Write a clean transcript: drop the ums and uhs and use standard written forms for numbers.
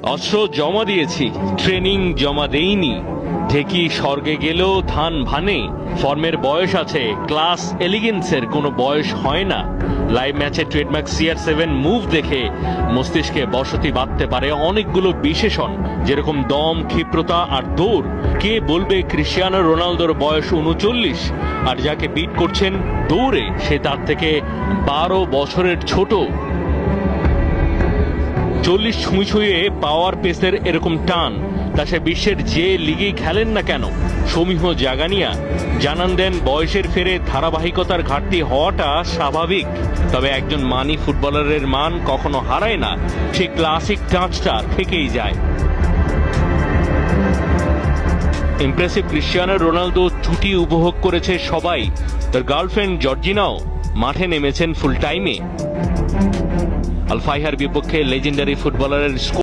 অস্ত্র জমা দিয়েছি, ট্রেনিং জমা দেইনি। ঢেকি স্বর্গে গেলেও ধান ভানে। ফর্মের বয়স আছে, ক্লাস এলিগেন্সের কোনো বয়স হয় না। লাইভ ম্যাচে ট্রেডমার্ক CR7 মুভ দেখে মস্তিষ্কে বসতি বাঁধতে পারে অনেকগুলো বিশেষণ, যেরকম দম, ক্ষিপ্রতা আর দৌড়। কে বলবে ক্রিশ্চিয়ানো রোনালদোর বয়স 39, আর যাকে বিট করছেন দৌড়ে সে তার থেকে 12 বছরের ছোট। 40 ছুঁই ছুঁয়ে পাওয়ার পেসের এরকম টান, তা সে বিশ্বের যে লিগেই খেলেন না কেন। সমীহ জাগানিয়া জানান দেন, বয়সের ফেরে ধারাবাহিকতার ঘাটতি হওয়াটা স্বাভাবিক, তবে একজন মানি ফুটবলারের মান কখনো হারায় না, সেই ক্লাসিক টাচটা থেকেই যায়। ইমপ্রেসিভ ক্রিশ্চিয়ানো রোনালদো ছুটি উপভোগ করেছে সবাই। তার গার্লফ্রেন্ড জর্জিনাও মাঠে নেমেছেন ফুল টাইমে। আল ফাইহার বিপক্ষে লেজেন্ডারি ফুটবলারের